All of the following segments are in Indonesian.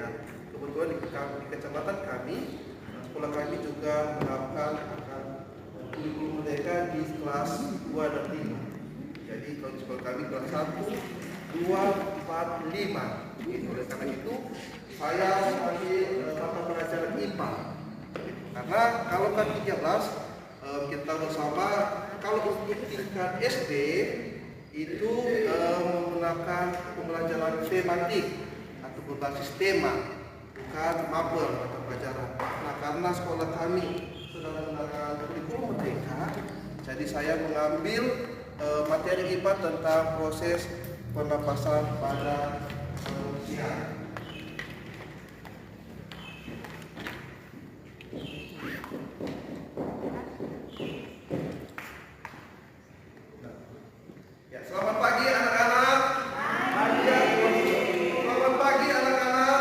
ya. Kebetulan di kecamatan kami, sekolah kami juga menerapkan akan kurikulum merdeka di kelas 2 dan 5. Jadi kalau di sekolah kami kelas 1, 2, 4, 5. Oleh karena itu saya mengambil mata pelajaran IPA. Karena kalau kan 13 kita bersama, kalau untuk tingkat SD itu menggunakan pembelajaran tematik atau berbasis tema, bukan mapel atau pelajaran. Nah, karena sekolah kami sudah menggunakan kurikulum merdeka, jadi saya mengambil materi IPA tentang proses pernapasan pada manusia. Selamat pagi anak-anak. Selamat pagi anak-anak.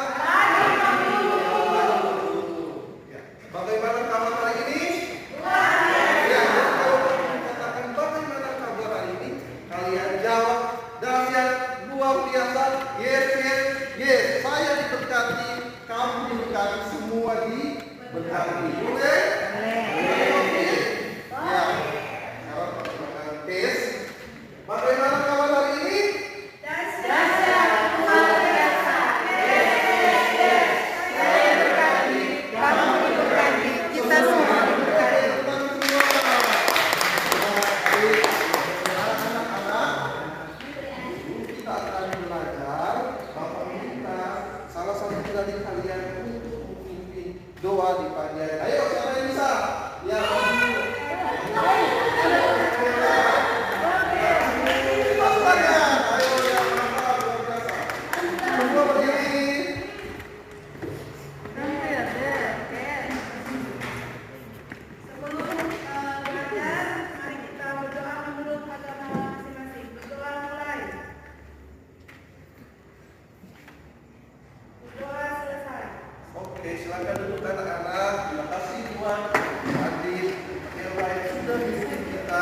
Ya, bagaimana kabar hari ini? Ya, kalau katakan bagaimana kabar hari ini, kalian jawab dahsyat, luar biasa, yes, yes, yes. Saya diberkati, kamu diberkati, semua diberkati. Boleh? Ya, sekarang bagaimana tes? Bagaimana kabar hari ini? Dahsyat, luar biasa. Yes. Saya berkati, kamu berkati, kita semua berkati. Anak-anak, kita akan belajar. Bapak minta salah satu dari kalian untuk memimpin doa di pagi hari. Ayo, siapa yang bisa? Ya. Oke, silakan duduk anak-anak. Terima kasih Tuhan hadir dewa yang sudah bimbing kita.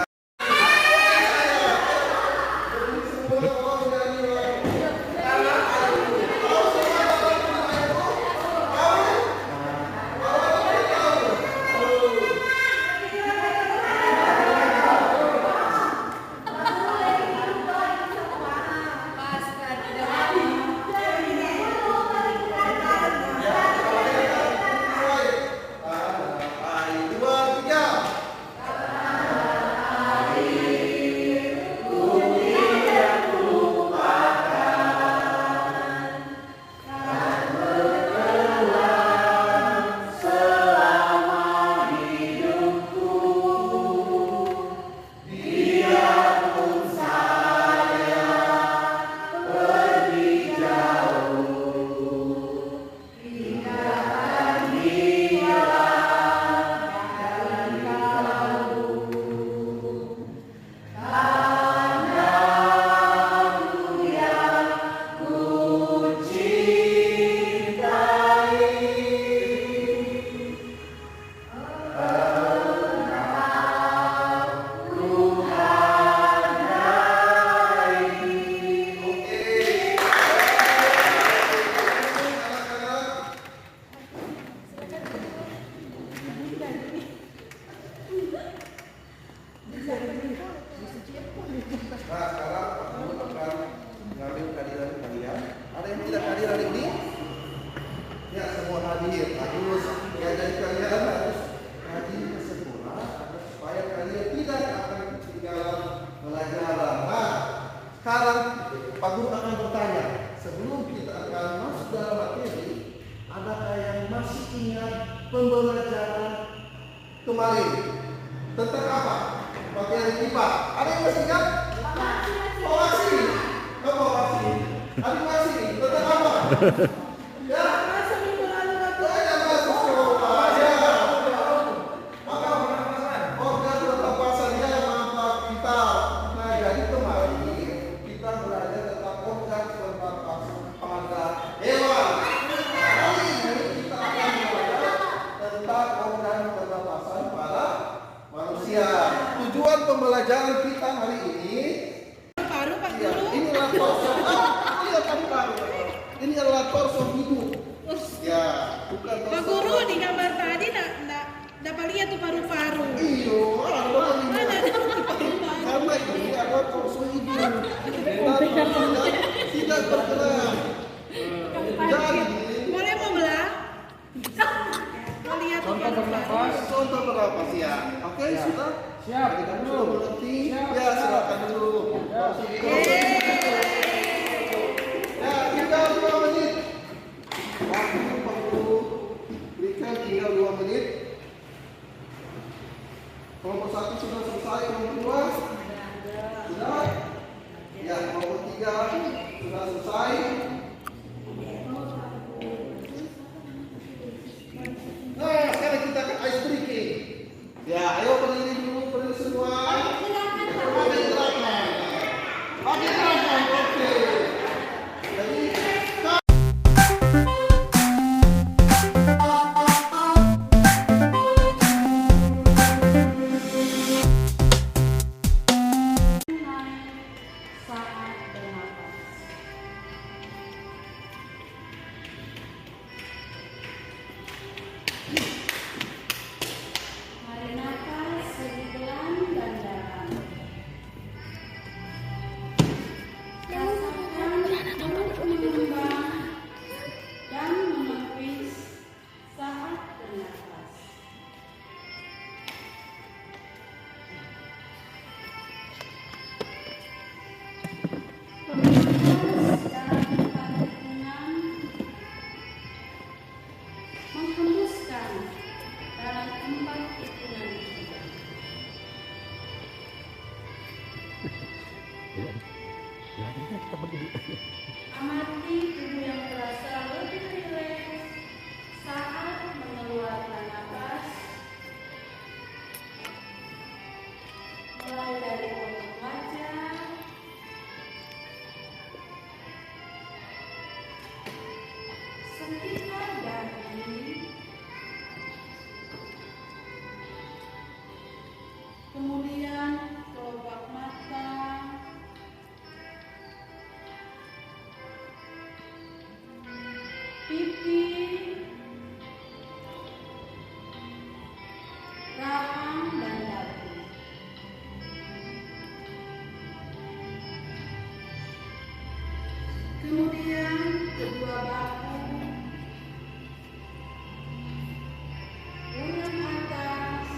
Nah, sekarang Pak Guru akan mengambil kehadiran kalian. Ada yang tidak hadir hari ini? Ya, semua hadir. Harus ya, jadi kalian harus hadir ke sekolah supaya kalian tidak akan ketinggalan pelajaran. Nah, sekarang Pak Guru akan bertanya. Sebelum kita akan masuk dalam materi, adakah yang masih ingat pembelajaran kemarin? Tentang apa? Materi IPA. Ada yang masih ingat? Oh, masih. Kamu masih. Ada masih. Tentang apa? Ya. Masa minggu lalu Saya masuk sekolah. Ya. Apa? Organ pernapasan ya, mantap kita. Nah, jadi kemarin kita belajar tentang organ pernapasan pada hewan. Hari ini kita akan belajar tentang organ pernapasan pada manusia. Tujuan pembelajaran kita hari ini baru Pak ya, Guru. ini adalah torso. Ini adalah torso lihat tuh paru-paru. Iyo, ada Ada karena ini ada torso hidung dan tidak bergerak. Jadi, boleh mau belah? Mau lihat tuh Contoh bernafas. contoh bernapas ya. Oke, Ya. sudah? Siap. Jadi kamu sudah mengerti? Siap. Ya, silakan dulu. Torso hidung. Ya, tinggal 2 menit. Waktu perlu berikan tinggal 2 menit. Kelompok 1 sudah selesai, kelompok 2 sudah. Ya, kelompok 3 sudah selesai. Nah, sekarang kita ke ice breaking. Ya, ayo berdiri dulu, berdiri semua. Pakai gerakan. Pakai gerakan, oke. Jadi, saat bernafas. Mari nafas lebih pelan dan dalam. Rasakan perut mengembang dan menepis saat bernafas. Bernafas dalam 4 hitungan, menghembuskan dalam 4 hitungan juga. Amati tubuh yang terasa lebih rileks saat mengeluarkan nafas, mulai dari otot wajah, sekitar dahi, kemudian kelopak mata, pipi, rahang dan dagu. Kemudian kedua bahu, lengan atas,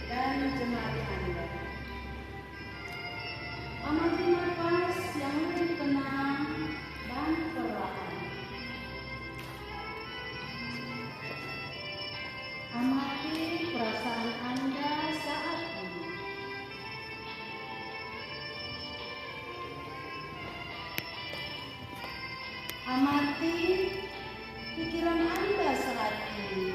dan jemari Anda. Amati nafas yang lebih tenang dan perlahan. Amati perasaan Anda saat ini. Amati pikiran Anda saat ini.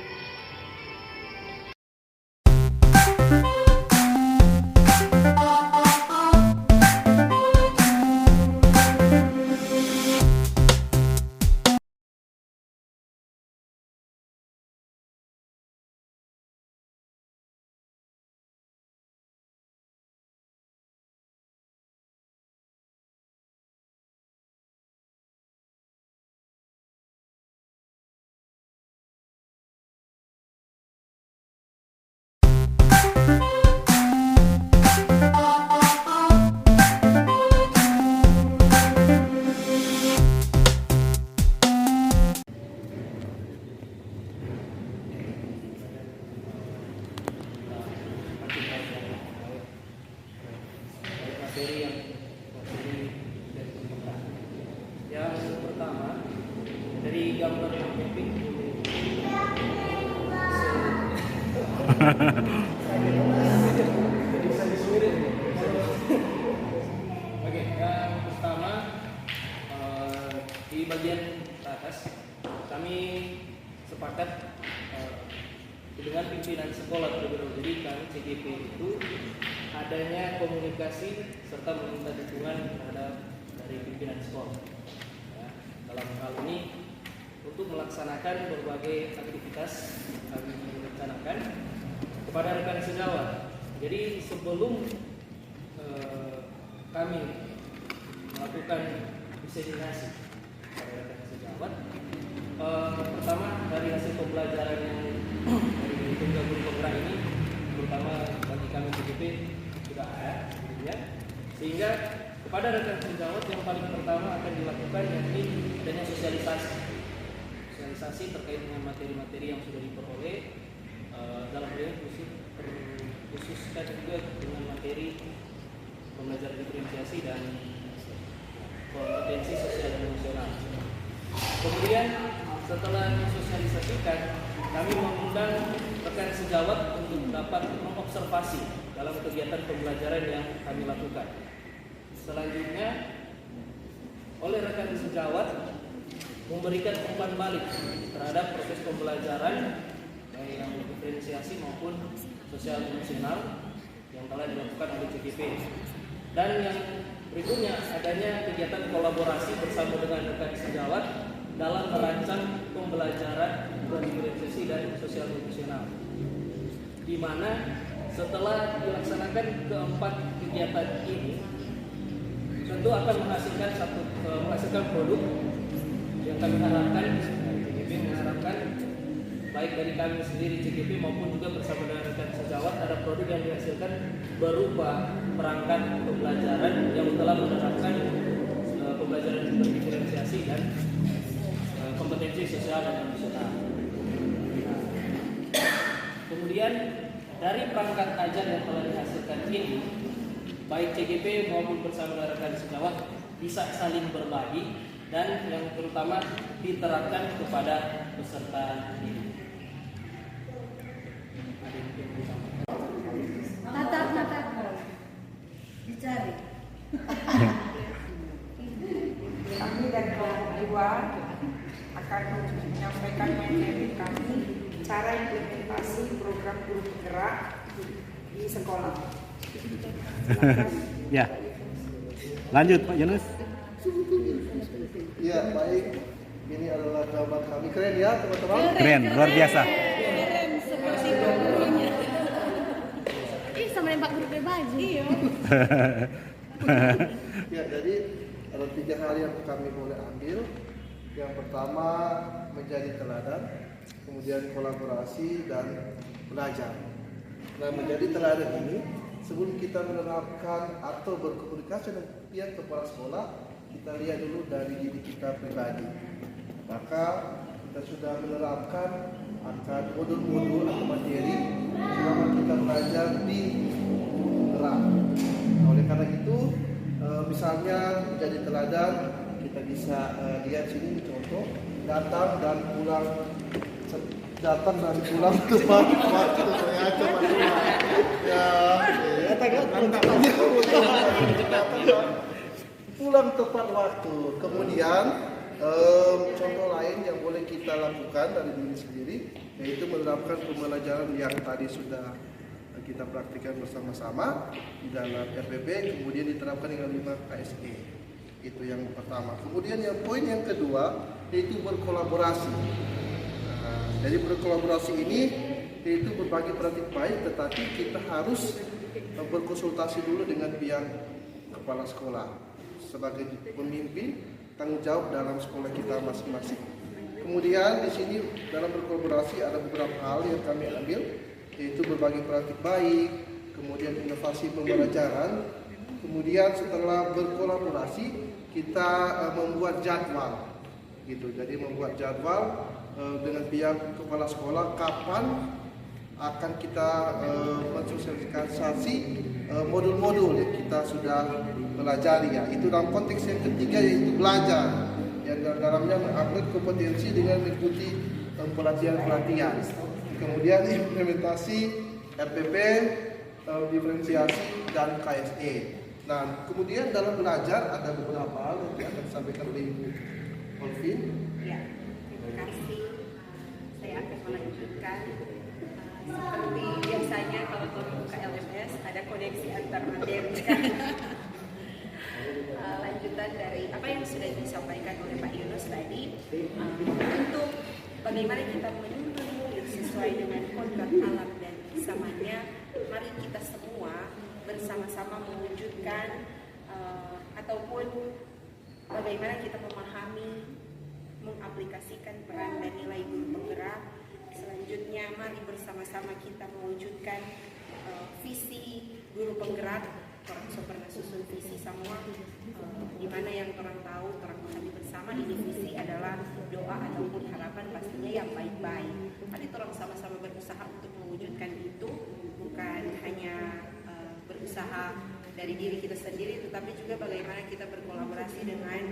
Materi dari pembukaan. Yang pertama dari gambar yang mapping. Jadi bisa disuirin. Oke, yang pertama di bagian atas kami sepakat dengan pimpinan sekolah terlebih dahulu. Jadi kami CGP itu adanya komunikasi serta meminta dukungan terhadap dari pimpinan sekolah. Ya, dalam hal ini untuk melaksanakan berbagai aktivitas kami rencanakan kepada rekan sejawat. Jadi sebelum kami melakukan diseminasi kepada rekan sejawat, pertama dari hasil pembelajaran yang dari tunggal guru penggerak ini, terutama bagi kami CGP sudah ada, ya. Sehingga kepada rekan sejawat yang paling pertama akan dilakukan yakni adanya sosialisasi terkait dengan materi-materi yang sudah diperoleh dalam hal ini khususkan juga dengan materi pembelajaran diferensiasi dan kompetensi sosial dan emosional. Kemudian setelah disosialisasikan, kami mengundang rekan sejawat untuk dapat mengobservasi dalam kegiatan pembelajaran yang kami lakukan. Selanjutnya, oleh rekan sejawat memberikan umpan balik terhadap proses pembelajaran baik yang diferensiasi maupun sosial emosional yang telah dilakukan oleh CGP. Dan yang berikutnya adanya kegiatan kolaborasi bersama dengan rekan sejawat dalam merancang pembelajaran diferensiasi dan sosial emosional, di mana setelah dilaksanakan keempat kegiatan ini tentu akan menghasilkan produk yang kami harapkan dari CGP mengharapkan baik dari kami sendiri CGP maupun juga bersama dengan rekan sejawat ada produk yang dihasilkan berupa perangkat pembelajaran yang telah menerapkan pembelajaran diferensiasi dan kompetensi sosial dan emosional. Kemudian dari perangkat ajar yang telah dihasilkan ini, baik CGP maupun bersama dengan rekan sejawat bisa saling berbagi dan yang terutama diterapkan kepada peserta didik. Dicari. Kami dari kelompok 2 akan menyampaikan materi kami cara implementasi program guru penggerak di sekolah. Ya, lanjut Pak Yunus. Ya, baik. Ini adalah jawaban kami. Keren ya, teman-teman? Keren, luar biasa. Keren seperti gurunya. Ih, sama nembak guru pakai baju. Iya. Ya, jadi ada 3 hal yang kami boleh ambil. Yang pertama menjadi teladan, kemudian kolaborasi dan belajar. Nah, menjadi teladan ini sebelum kita menerapkan atau berkomunikasi dengan pihak kepala sekolah, kita lihat dulu dari diri kita pribadi. Maka kita sudah menerapkan akan modul-modul atau materi selama kita belajar di gerak. Oleh karena itu, misalnya menjadi teladan, kita bisa lihat sini contoh datang dan pulang tepat waktu. Ya, coba pulang tepat waktu. Kemudian contoh lain yang boleh kita lakukan dari diri sendiri yaitu menerapkan pembelajaran yang tadi sudah kita praktikkan bersama-sama di dalam RPP, kemudian diterapkan dengan 5 KSE. Itu yang pertama. Kemudian yang poin yang kedua yaitu berkolaborasi. Jadi berkolaborasi ini yaitu berbagi praktik baik, tetapi kita harus berkonsultasi dulu dengan pihak kepala sekolah sebagai pemimpin tanggung jawab dalam sekolah kita masing-masing. Kemudian di sini dalam berkolaborasi ada beberapa hal yang kami ambil, yaitu berbagi praktik baik, kemudian inovasi pembelajaran. Kemudian setelah berkolaborasi kita membuat jadwal, gitu. Jadi membuat jadwal dengan pihak kepala sekolah kapan akan kita mensosialisasi modul-modul yang kita sudah pelajari ya. Itu dalam konteks yang ketiga yaitu belajar. Yang dalamnya mengupgrade kompetensi dengan mengikuti pelatihan-pelatihan. Kemudian implementasi RPP, diferensiasi dan KSE. Nah, kemudian dalam belajar ada beberapa hal yang akan disampaikan oleh Ibu Olvin. Ya, terima kasih. Saya akan melanjutkan seperti biasanya kalau buka LMS ada koneksi antar materi. Lanjutan dari apa yang sudah disampaikan oleh Pak Yunus tadi, untuk bagaimana kita menulis sesuai dengan kodrat alam dan zamannya, mari kita semua bersama-sama mewujudkan ataupun bagaimana kita memahami, mengaplikasikan peran dan nilai guru penggerak. Selanjutnya selanjutnya mari bersama-sama kita mewujudkan visi guru penggerak. Orang pernah susun visi semua, di mana yang orang tahu, orang pahami bersama ini visi adalah doa ataupun harapan pastinya yang baik-baik. Mari orang sama-sama berusaha untuk mewujudkan itu, bukan hanya berusaha dari diri kita sendiri, tetapi juga bagaimana kita berkolaborasi dengan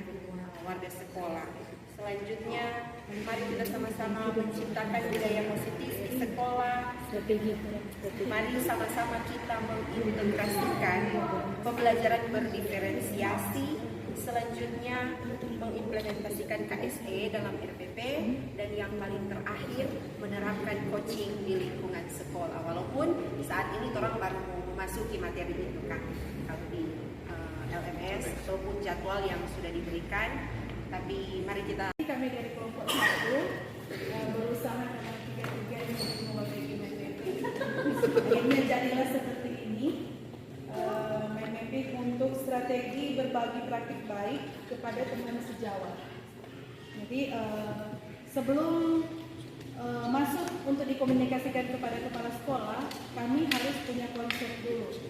warga sekolah. Selanjutnya, mari kita sama-sama menciptakan budaya positif di sekolah. Mari sama-sama kita mengintegrasikan pembelajaran berdiferensiasi. Selanjutnya, mengimplementasikan KSE dalam RPP. Dan yang paling terakhir, menerapkan coaching di lingkungan sekolah. Walaupun saat ini orang baru memasuki materi itu kan, kalau di LMS ataupun jadwal yang sudah diberikan. Tapi mari kita. Kami dari kelompok 1 berusaha dengan tiga-tiga untuk memperbaiki MMP. Akhirnya jadilah seperti ini. MMP untuk strategi berbagi praktik baik kepada teman sejawat. Jadi sebelum masuk untuk dikomunikasikan kepada kepala sekolah, kami harus punya konsep dulu.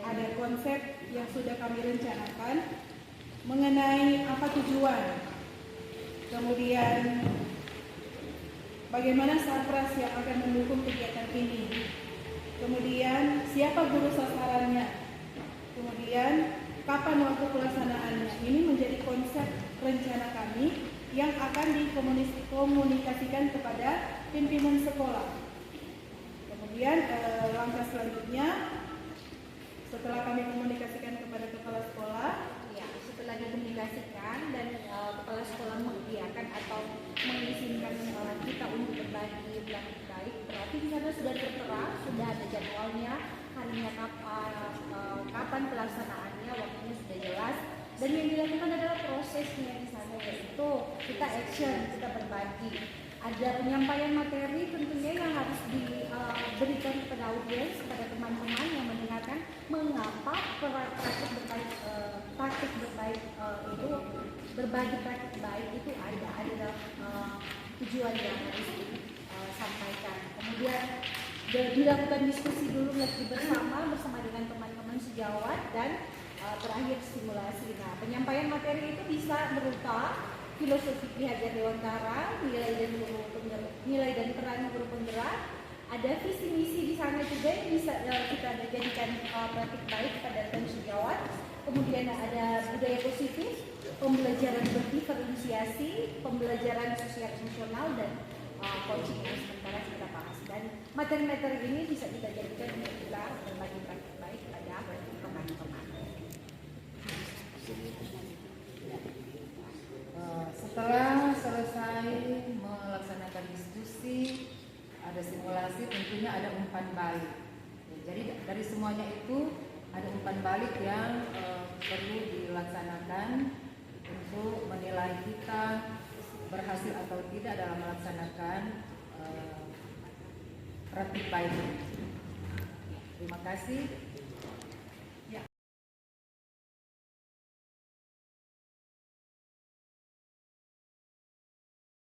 Ada konsep yang sudah kami rencanakan mengenai apa tujuan, kemudian bagaimana sarpras yang akan mendukung kegiatan ini, kemudian siapa guru sasarannya, kemudian kapan waktu pelaksanaannya. Ini menjadi konsep rencana kami yang akan dikomunikasikan kepada pimpinan sekolah. Kemudian langkah selanjutnya, setelah kami komunikasikan kepada kepala sekolah, setelah dikomunikasikan dan kepala sekolah mengiyakan atau mengizinkan kita untuk berbagi praktik baik, berarti di sana sudah tertera, sudah ada jadwalnya, harinya kapan pelaksanaannya, waktunya sudah jelas. Dan yang dilakukan adalah prosesnya di sana, yaitu kita action, kita berbagi. Ada penyampaian materi tentunya yang harus diberikan kepada audiens, kepada teman-teman yang mendengarkan mengapa praktik berbaik itu, berbagi praktik baik itu ada dalam tujuan yang harus disampaikan. Kemudian dilakukan diskusi dulu lagi bersama dengan teman-teman sejawat dan terakhir simulasi. Nah, penyampaian materi itu bisa berupa filosofi Ki Hajar Dewantara, nilai dan peran guru penggerak. Ada visi misi di sana juga yang bisa kita jadikan praktik baik pada teman sejawat. Kemudian ada budaya positif, pembelajaran berdiferensiasi, pembelajaran sosial emosional dan coaching yang sementara kita bahas. Dan materi-materi ini bisa kita jadikan untuk kita berbagi praktik baik pada teman-teman. Setelah selesai melaksanakan diskusi, ada simulasi, tentunya ada umpan balik. Ya, jadi dari semuanya itu ada umpan balik yang perlu dilaksanakan untuk menilai kita berhasil atau tidak dalam melaksanakan praktik baik. Terima kasih.